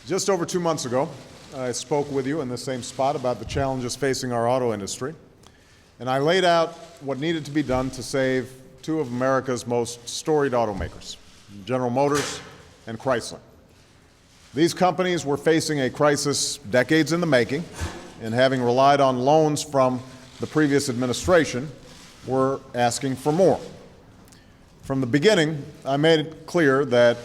Just over 2 months ago, I spoke with you in the same spot about the challenges facing our auto industry, and I laid out what needed to be done to save two of America's most storied automakers, General Motors and Chrysler. These companies were facing a crisis decades in the making, and having relied on loans from the previous administration, were asking for more. From the beginning, I made it clear that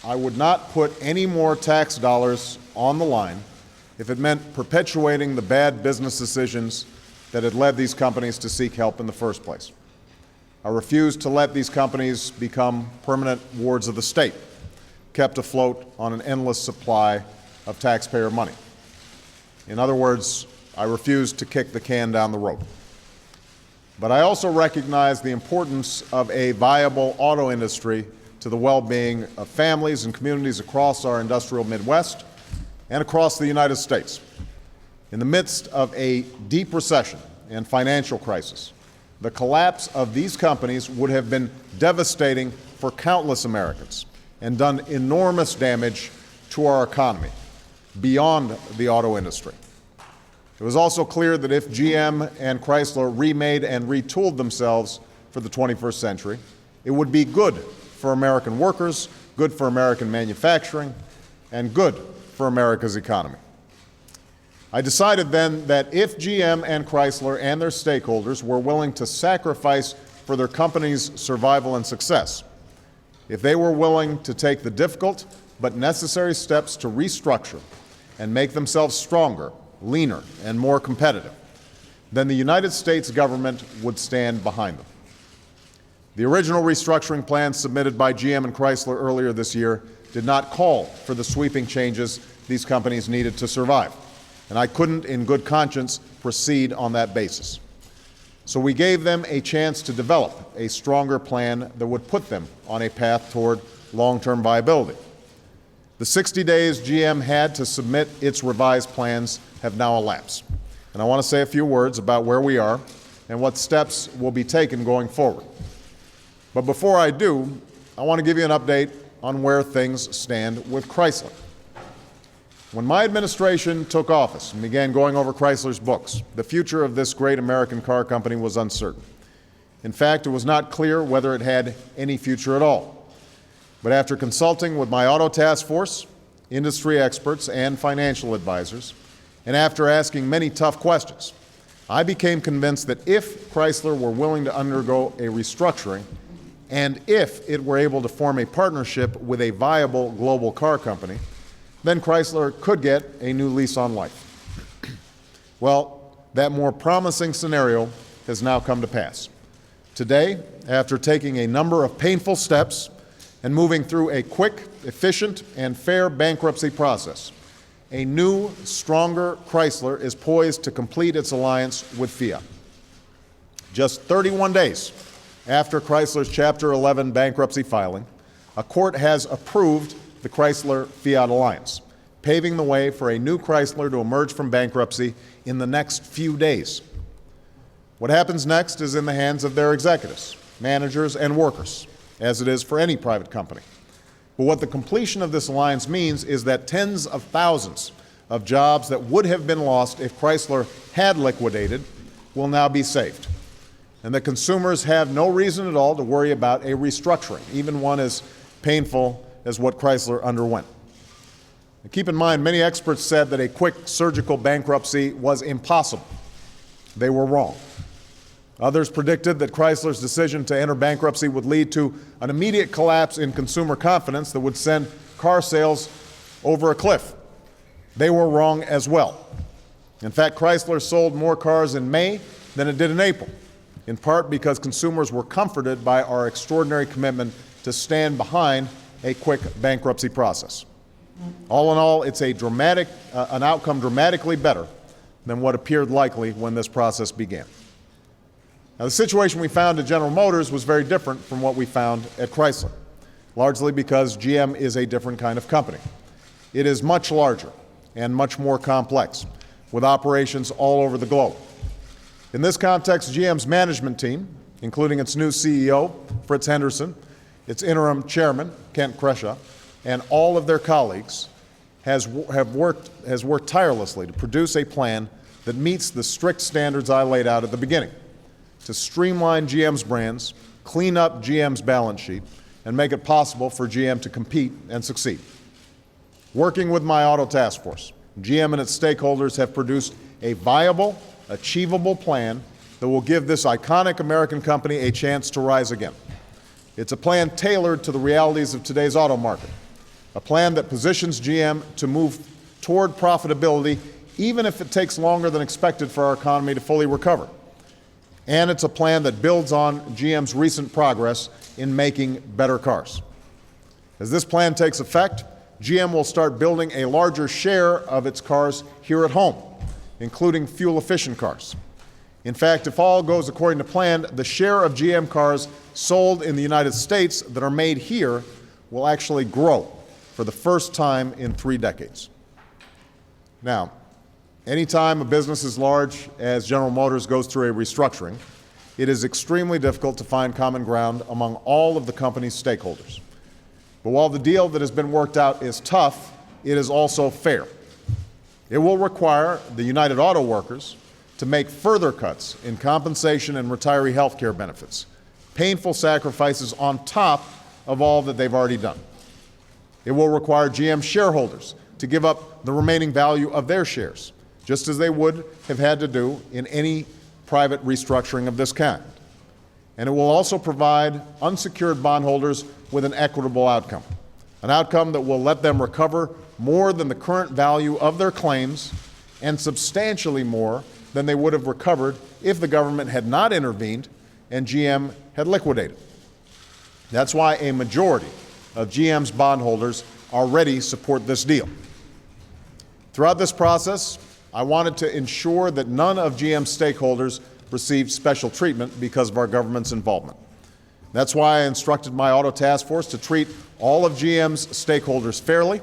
I would not put any more tax dollars on the line if it meant perpetuating the bad business decisions that had led these companies to seek help in the first place. I refused to let these companies become permanent wards of the state, kept afloat on an endless supply of taxpayer money. In other words, I refused to kick the can down the road. But I also recognize the importance of a viable auto industry to the well-being of families and communities across our industrial Midwest and across the United States. In the midst of a deep recession and financial crisis, the collapse of these companies would have been devastating for countless Americans and done enormous damage to our economy beyond the auto industry. It was also clear that if GM and Chrysler remade and retooled themselves for the 21st century, it would be good for American workers, good for American manufacturing, and good for America's economy. I decided then that if GM and Chrysler and their stakeholders were willing to sacrifice for their company's survival and success, if they were willing to take the difficult but necessary steps to restructure and make themselves stronger, leaner, and more competitive, then the United States government would stand behind them. The original restructuring plan submitted by GM and Chrysler earlier this year did not call for the sweeping changes these companies needed to survive, and I couldn't in good conscience proceed on that basis. So we gave them a chance to develop a stronger plan that would put them on a path toward long-term viability. The 60 days GM had to submit its revised plans have now elapsed, and I want to say a few words about where we are and what steps will be taken going forward. But before I do, I want to give you an update on where things stand with Chrysler. When my administration took office and began going over Chrysler's books, the future of this great American car company was uncertain. In fact, it was not clear whether it had any future at all. But after consulting with my auto task force, industry experts, and financial advisors, and after asking many tough questions, I became convinced that if Chrysler were willing to undergo a restructuring, and if it were able to form a partnership with a viable global car company, then Chrysler could get a new lease on life. Well, that more promising scenario has now come to pass. Today, after taking a number of painful steps and moving through a quick, efficient, and fair bankruptcy process, a new, stronger Chrysler is poised to complete its alliance with Fiat. Just 31 days after Chrysler's Chapter 11 bankruptcy filing, a court has approved the Chrysler-Fiat alliance, paving the way for a new Chrysler to emerge from bankruptcy in the next few days. What happens next is in the hands of their executives, managers, and workers, as it is for any private company. But what the completion of this alliance means is that tens of thousands of jobs that would have been lost if Chrysler had liquidated will now be saved, and that consumers have no reason at all to worry about a restructuring, even one as painful as what Chrysler underwent. And keep in mind, many experts said that a quick surgical bankruptcy was impossible. They were wrong. Others predicted that Chrysler's decision to enter bankruptcy would lead to an immediate collapse in consumer confidence that would send car sales over a cliff. They were wrong as well. In fact, Chrysler sold more cars in May than it did in April, in part because consumers were comforted by our extraordinary commitment to stand behind a quick bankruptcy process. All in all, it's an outcome dramatically better than what appeared likely when this process began. Now, the situation we found at General Motors was very different from what we found at Chrysler, largely because GM is a different kind of company. It is much larger and much more complex, with operations all over the globe. In this context, GM's management team, including its new CEO, Fritz Henderson, its interim chairman, Kent Kresha, and all of their colleagues, has worked tirelessly to produce a plan that meets the strict standards I laid out at the beginning, to streamline GM's brands, clean up GM's balance sheet, and make it possible for GM to compete and succeed. Working with my auto task force, GM and its stakeholders have produced a viable, achievable plan that will give this iconic American company a chance to rise again. It's a plan tailored to the realities of today's auto market, a plan that positions GM to move toward profitability even if it takes longer than expected for our economy to fully recover. And it's a plan that builds on GM's recent progress in making better cars. As this plan takes effect, GM will start building a larger share of its cars here at home, including fuel-efficient cars. In fact, if all goes according to plan, the share of GM cars sold in the United States that are made here will actually grow for the first time in 3 decades. Now, anytime a business as large as General Motors goes through a restructuring, it is extremely difficult to find common ground among all of the company's stakeholders. But while the deal that has been worked out is tough, it is also fair. It will require the United Auto Workers to make further cuts in compensation and retiree health care benefits, painful sacrifices on top of all that they've already done. It will require GM shareholders to give up the remaining value of their shares, just as they would have had to do in any private restructuring of this kind. And it will also provide unsecured bondholders with an equitable outcome, an outcome that will let them recover more than the current value of their claims and substantially more than they would have recovered if the government had not intervened and GM had liquidated. That's why a majority of GM's bondholders already support this deal. Throughout this process, I wanted to ensure that none of GM's stakeholders received special treatment because of our government's involvement. That's why I instructed my auto task force to treat all of GM's stakeholders fairly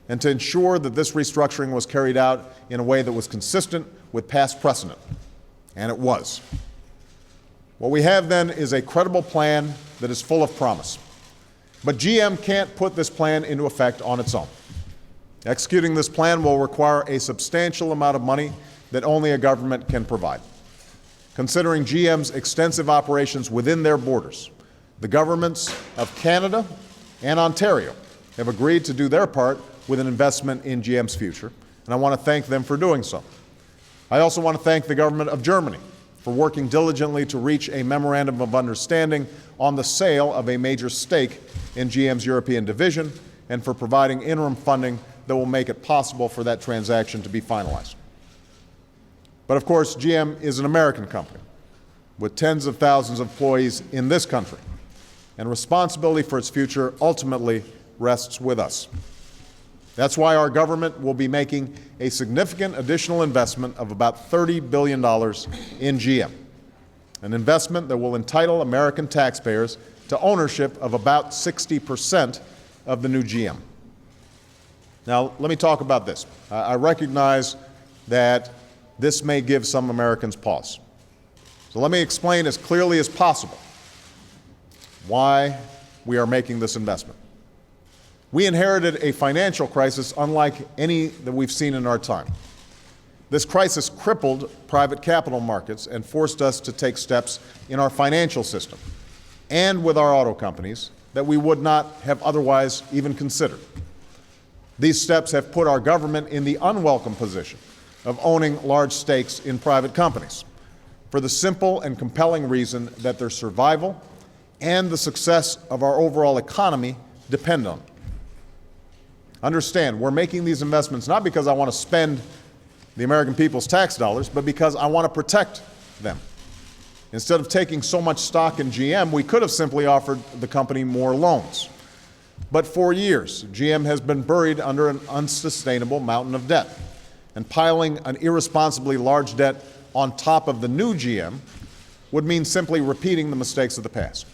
and to ensure that this restructuring was carried out in a way that was consistent with past precedent. And it was. What we have then is a credible plan that is full of promise. But GM can't put this plan into effect on its own. Executing this plan will require a substantial amount of money that only a government can provide. Considering GM's extensive operations within their borders, the governments of Canada and Ontario have agreed to do their part with an investment in GM's future, and I want to thank them for doing so. I also want to thank the government of Germany for working diligently to reach a memorandum of understanding on the sale of a major stake in GM's European division and for providing interim funding that will make it possible for that transaction to be finalized. But of course, GM is an American company with tens of thousands of employees in this country, and responsibility for its future ultimately rests with us. That's why our government will be making a significant additional investment of about $30 billion in GM, an investment that will entitle American taxpayers to ownership of about 60% of the new GM. Now, let me talk about this. I recognize that this may give some Americans pause. So let me explain as clearly as possible why we are making this investment. We inherited a financial crisis unlike any that we've seen in our time. This crisis crippled private capital markets and forced us to take steps in our financial system and with our auto companies that we would not have otherwise even considered. These steps have put our government in the unwelcome position of owning large stakes in private companies for the simple and compelling reason that their survival and the success of our overall economy depend on it. Understand, we're making these investments not because I want to spend the American people's tax dollars, but because I want to protect them. Instead of taking so much stock in GM, we could have simply offered the company more loans. But for years, GM has been buried under an unsustainable mountain of debt, and piling an irresponsibly large debt on top of the new GM would mean simply repeating the mistakes of the past.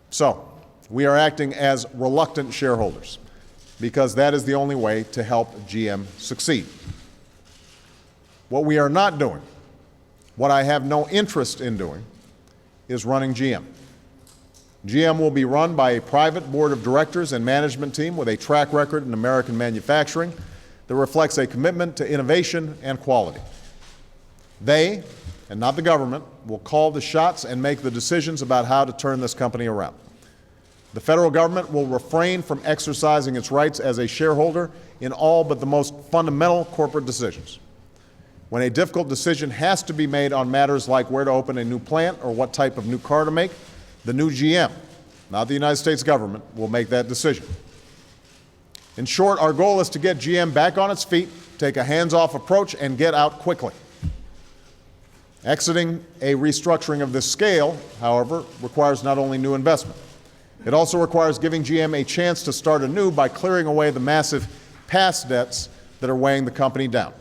So, we are acting as reluctant shareholders, because that is the only way to help GM succeed. What we are not doing, what I have no interest in doing, is running GM. GM will be run by a private board of directors and management team with a track record in American manufacturing that reflects a commitment to innovation and quality. They, and not the government, will call the shots and make the decisions about how to turn this company around. The federal government will refrain from exercising its rights as a shareholder in all but the most fundamental corporate decisions. When a difficult decision has to be made on matters like where to open a new plant or what type of new car to make, the new GM, not the United States government, will make that decision. In short, our goal is to get GM back on its feet, take a hands-off approach, and get out quickly. Exiting a restructuring of this scale, however, requires not only new investment. It also requires giving GM a chance to start anew by clearing away the massive past debts that are weighing the company down.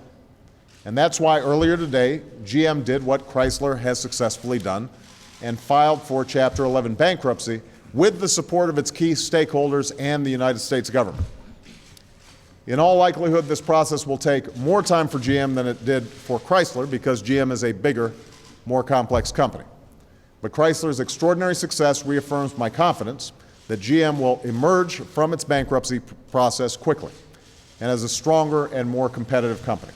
And that's why earlier today, GM did what Chrysler has successfully done and filed for Chapter 11 bankruptcy with the support of its key stakeholders and the United States government. In all likelihood, this process will take more time for GM than it did for Chrysler because GM is a bigger, more complex company. But Chrysler's extraordinary success reaffirms my confidence that GM will emerge from its bankruptcy process quickly and as a stronger and more competitive company.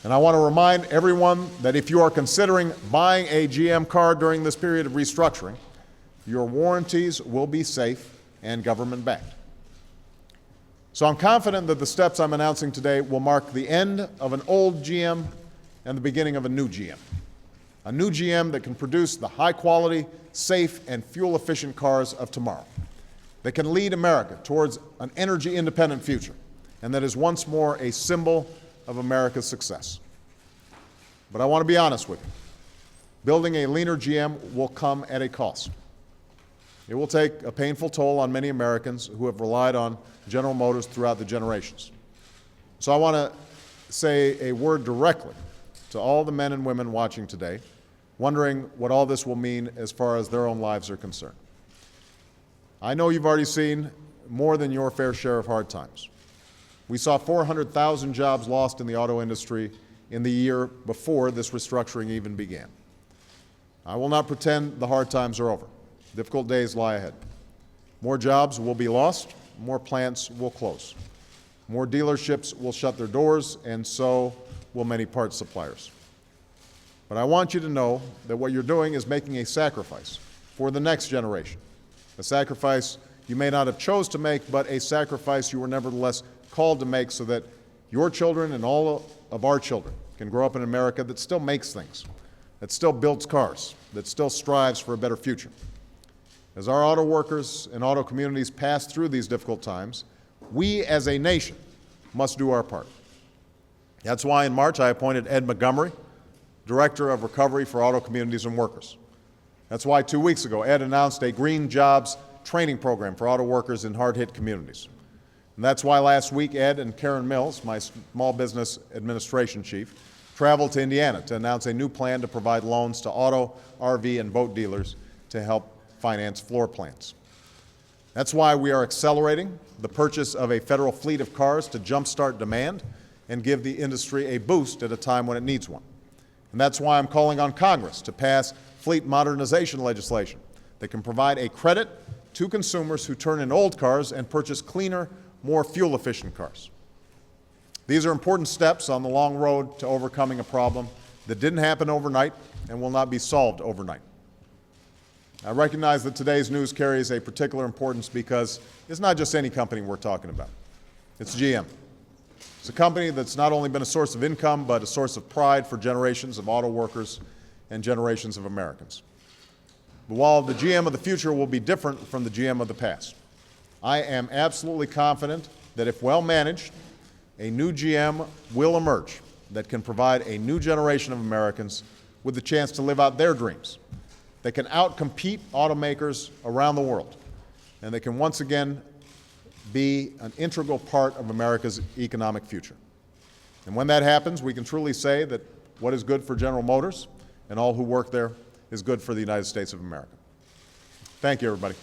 And I want to remind everyone that if you are considering buying a GM car during this period of restructuring, your warranties will be safe and government-backed. So I'm confident that the steps I'm announcing today will mark the end of an old GM and the beginning of a new GM. A new GM that can produce the high-quality, safe, and fuel-efficient cars of tomorrow, that can lead America towards an energy-independent future, and that is once more a symbol of America's success. But I want to be honest with you. Building a leaner GM will come at a cost. It will take a painful toll on many Americans who have relied on General Motors throughout the generations. So I want to say a word directly to all the men and women watching today, wondering what all this will mean as far as their own lives are concerned. I know you've already seen more than your fair share of hard times. We saw 400,000 jobs lost in the auto industry in the year before this restructuring even began. I will not pretend the hard times are over. Difficult days lie ahead. More jobs will be lost, more plants will close. More dealerships will shut their doors, and so will many parts suppliers. But I want you to know that what you're doing is making a sacrifice for the next generation, a sacrifice you may not have chose to make, but a sacrifice you were nevertheless called to make so that your children and all of our children can grow up in America that still makes things, that still builds cars, that still strives for a better future. As our auto workers and auto communities pass through these difficult times, we as a nation must do our part. That's why in March I appointed Ed Montgomery, Director of Recovery for Auto Communities and Workers. That's why 2 weeks ago Ed announced a Green Jobs training program for auto workers in hard-hit communities. And that's why last week Ed and Karen Mills, my Small Business Administration Chief, traveled to Indiana to announce a new plan to provide loans to auto, RV, and boat dealers to help finance floor plans. That's why we are accelerating the purchase of a federal fleet of cars to jumpstart demand and give the industry a boost at a time when it needs one. And that's why I'm calling on Congress to pass fleet modernization legislation that can provide a credit to consumers who turn in old cars and purchase cleaner, more fuel-efficient cars. These are important steps on the long road to overcoming a problem that didn't happen overnight and will not be solved overnight. I recognize that today's news carries a particular importance because it's not just any company we're talking about. It's GM. It's a company that's not only been a source of income, but a source of pride for generations of auto workers and generations of Americans. But while the GM of the future will be different from the GM of the past, I am absolutely confident that if well managed, a new GM will emerge that can provide a new generation of Americans with the chance to live out their dreams, that can outcompete automakers around the world, and that can once again be an integral part of America's economic future. And when that happens, we can truly say that what is good for General Motors and all who work there is good for the United States of America. Thank you, everybody.